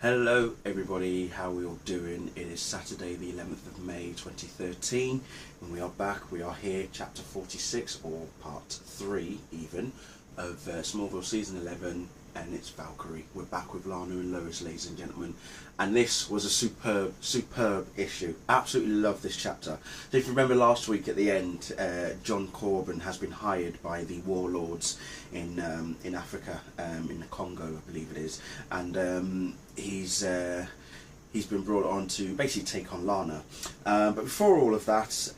Hello everybody, how are we all doing? It is Saturday the 11th of May 2013 and we are back. We are here, chapter 46 or part 3 even of Smallville season 11, and it's Valkyrie. We're back with Lana and Lois, ladies and gentlemen, and this was a superb issue. Absolutely love this chapter. So if you remember last week at the end, John Corbin has been hired by the warlords in Africa, in the Congo I believe it is, and he's been brought on to basically take on Lana. But before all of that,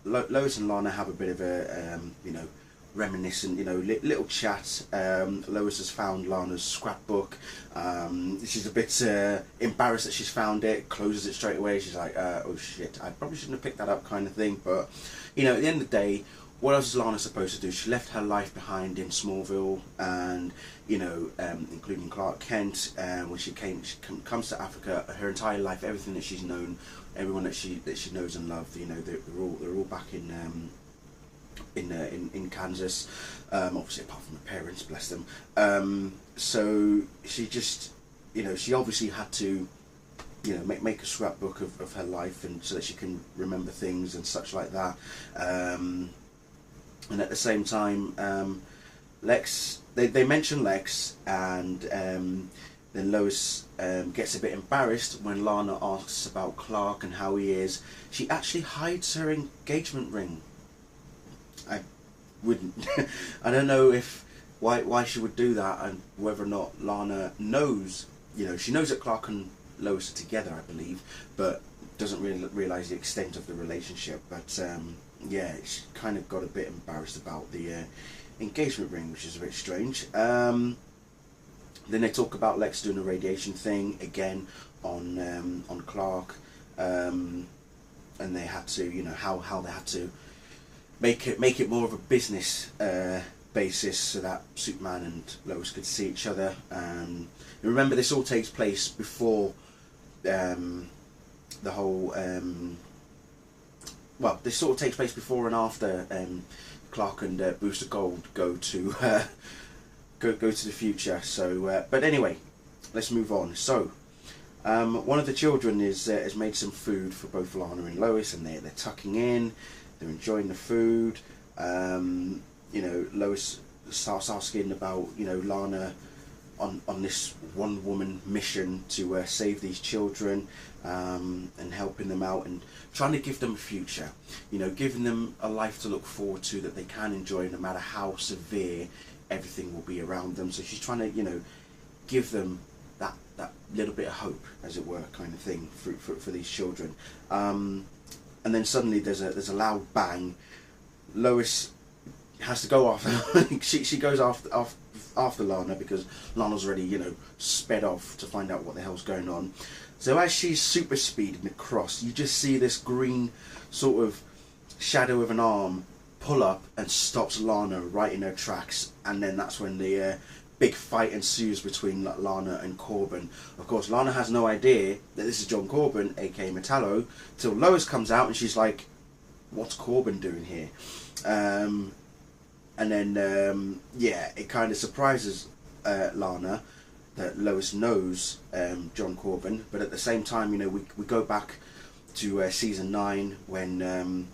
Lois and Lana have a bit of a reminiscent, little chat. Lois has found Lana's scrapbook. She's a bit embarrassed that she's found it, closes it straight away. She's like, oh shit, I probably shouldn't have picked that up, kind of thing. But at the end of the day, what else is Lana supposed to do? She left her life behind in Smallville, and including Clark Kent. When she comes to Africa, her entire life, everything that she's known, everyone that she knows and loved, they're all back in Kansas, obviously apart from her parents, bless them. So she just, she obviously had to, make a scrapbook of her life, and so that she can remember things and such like that. And at the same time, Lex, they mention Lex, and then Lois gets a bit embarrassed when Lana asks about Clark and how he is. She actually hides her engagement ring. I wouldn't. I don't know why she would do that, and whether or not Lana knows. She knows that Clark and Lois are together, I believe, but doesn't really realise the extent of the relationship. But yeah, she kind of got a bit embarrassed about the engagement ring, which is a bit strange. Then they talk about Lex doing a radiation thing again on Clark, and they had to, how they had to make it more of a business basis, so that Superman and Lois could see each other. And remember, this all takes place before the whole. Well, this sort of takes place before and after Clark and Booster Gold go to go to the future. So, but anyway, let's move on. So, one of the children has made some food for both Lana and Lois, and they're tucking in. They're enjoying the food. Lois starts asking about, Lana on this one-woman mission to save these children, and helping them out and trying to give them a future. Giving them a life to look forward to that they can enjoy, no matter how severe everything will be around them. So she's trying to, give them that little bit of hope, as it were, kind of thing for these children. And then suddenly there's a loud bang. Lois has to go after. she goes after Lana, because Lana's already sped off to find out what the hell's going on. So as she's super speeding across, you just see this green sort of shadow of an arm pull up and stops Lana right in her tracks. And then that's when the big fight ensues between Lana and Corbin. Of course, Lana has no idea that this is John Corbin, aka Metallo, till Lois comes out and she's like, what's Corbin doing here? And then, yeah, it kind of surprises Lana that Lois knows John Corbin. But at the same time, we go back to season 9 when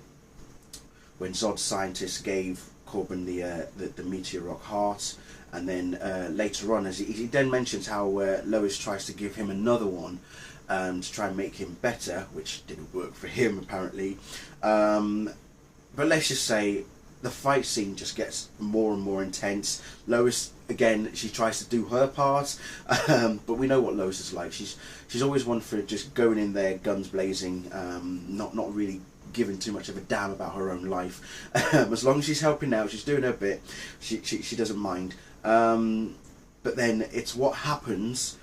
Zod's scientists gave Corbin the meteor rock heart. And then later on, as he then mentions how Lois tries to give him another one to try and make him better, which didn't work for him apparently. But let's just say the fight scene just gets more and more intense. Lois, again, she tries to do her part, but we know what Lois is like. She's always one for just going in there, guns blazing, not really giving too much of a damn about her own life. As long as she's helping out, she's doing her bit, she doesn't mind. But then it's what happens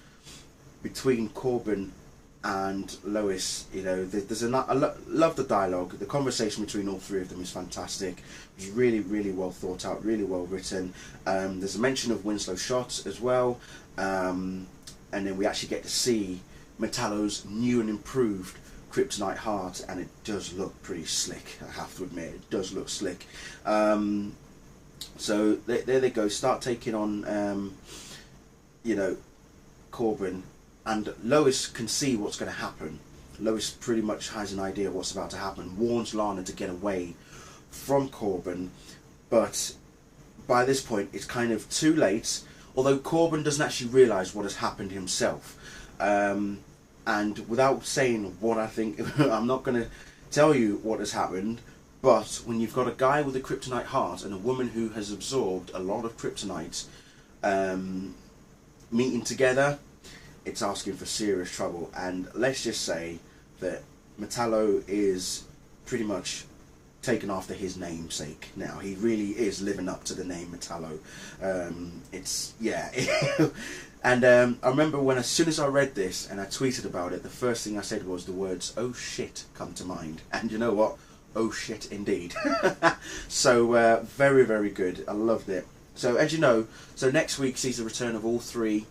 between Corbin and Lois. There's I love the dialogue. The conversation between all three of them is fantastic. It was really, really well thought out, really well written. There's a mention of Winslow shots as well, and then we actually get to see Metallo's new and improved kryptonite heart, and it does look pretty slick, I have to admit. It does look slick. So there they go, start taking on Corbin, and Lois can see what's going to happen. Lois pretty much has an idea of what's about to happen, warns Lana to get away from Corbin, but by this point it's kind of too late, although Corbin doesn't actually realise what has happened himself. And without saying what I think, I'm not going to tell you what has happened, but when you've got a guy with a kryptonite heart and a woman who has absorbed a lot of kryptonite meeting together, it's asking for serious trouble. And let's just say that Metallo is pretty much taken after his namesake now. He really is living up to the name Metallo. It's, yeah. And I remember when, as soon as I read this and I tweeted about it, the first thing I said was the words, "Oh shit," come to mind. And you know what? Oh shit indeed. So very, very good. I loved it. So as you know, so next week sees the return of all 3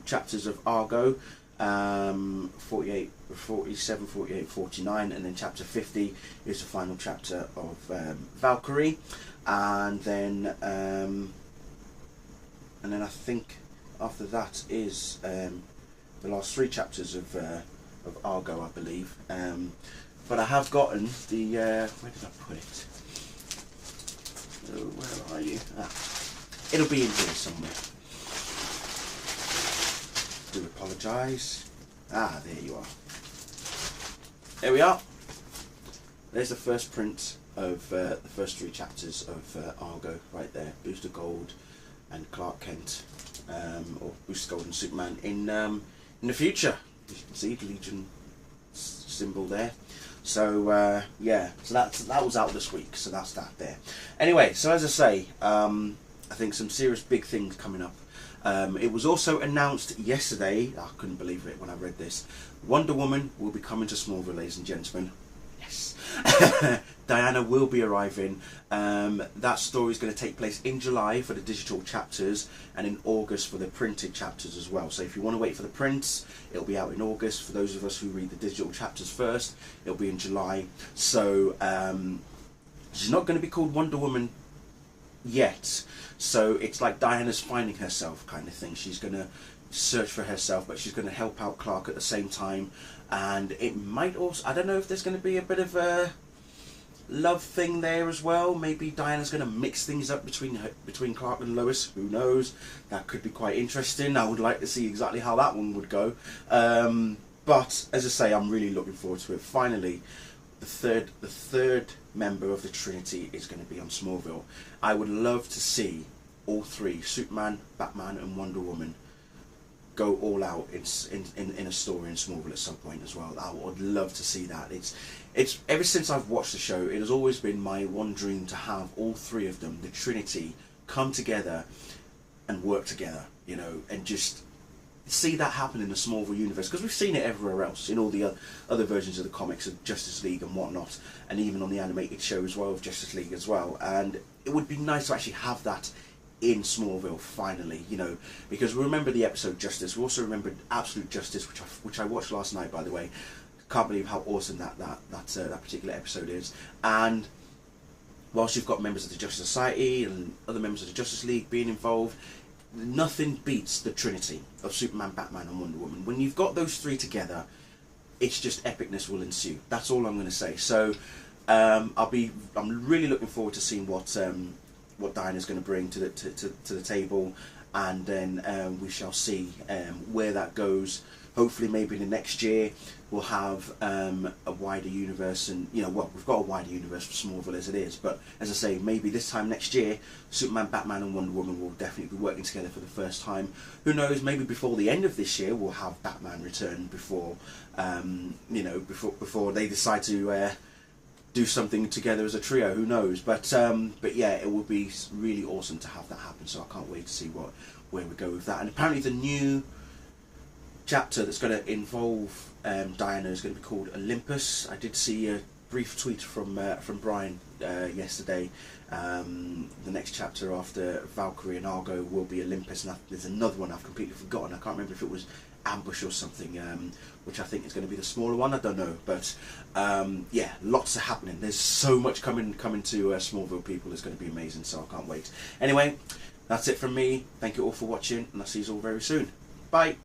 chapters of Argo, 48, 47, 48, 49, and then chapter 50 is the final chapter of Valkyrie, and then I think after that is the last 3 chapters of Argo, I believe. But I have gotten the where did I put it? Oh, where are you? Ah, it'll be in here somewhere. Do apologise. Ah, there you are. There we are. There's the first print of the first 3 chapters of Argo right there. Booster Gold and Clark Kent, or Booster Gold and Superman in the future. You can see the Legion symbol there. So yeah, so that was out this week. So that's that there. Anyway, so as I say, I think some serious big things coming up. It was also announced yesterday, I couldn't believe it when I read this, Wonder Woman will be coming to Smallville, ladies and gentlemen. Yes. Diana will be arriving. That story is going to take place in July for the digital chapters and in August for the printed chapters as well. So if you want to wait for the prints, it'll be out in August. For those of us who read the digital chapters first, it'll be in July. So she's not going to be called Wonder Woman yet. So it's like Diana's finding herself kind of thing. She's going to search for herself, but she's going to help out Clark at the same time. And it might also, I don't know if there's going to be a bit of a love thing there as well. Maybe Diana's going to mix things up between Clark and Lois. Who knows? That could be quite interesting. I would like to see exactly how that one would go. But as I say, I'm really looking forward to it. Finally, the third member of the Trinity is going to be on Smallville. I would love to see all 3, Superman, Batman and Wonder Woman, go all out in a story in Smallville at some point as well. I would love to see that. It's ever since I've watched the show, it has always been my one dream to have all 3 of them, the Trinity, come together and work together, you know, and just see that happen in the Smallville universe, because we've seen it everywhere else in all the other versions of the comics of Justice League and whatnot, and even on the animated show as well of Justice League as well. And it would be nice to actually have that in Smallville finally, you know, because we remember the episode Justice. We also remembered Absolute Justice, which I watched last night, by the way. Can't believe how awesome that particular episode is. And whilst you've got members of the Justice Society and other members of the Justice League being involved, nothing beats the Trinity of Superman, Batman and Wonder Woman. When you've got those 3 together, it's just epicness will ensue. That's all I'm going to say. So I'm really looking forward to seeing what Diana's going to bring to the table, and then we shall see where that goes. Hopefully maybe in the next year we'll have a wider universe, and you know, well, we've got a wider universe for Smallville as it is, but as I say, maybe this time next year Superman, Batman and Wonder Woman will definitely be working together for the first time. Who knows, maybe before the end of this year we'll have Batman return before you know, before they decide to do something together as a trio. Who knows? But yeah, it will be really awesome to have that happen. So I can't wait to see where we go with that. And apparently the new chapter that's going to involve Diana is going to be called Olympus. I did see a brief tweet from Brian yesterday. The next chapter after Valkyrie and Argo will be Olympus, and there's another one I've completely forgotten. I can't remember if it was Ambush or something, which I think is going to be the smaller one. I don't know, but yeah, lots are happening. There's so much coming to Smallville, people. It's going to be amazing, so I can't wait. Anyway, that's it from me. Thank you all for watching, and I'll see you all very soon. Bye.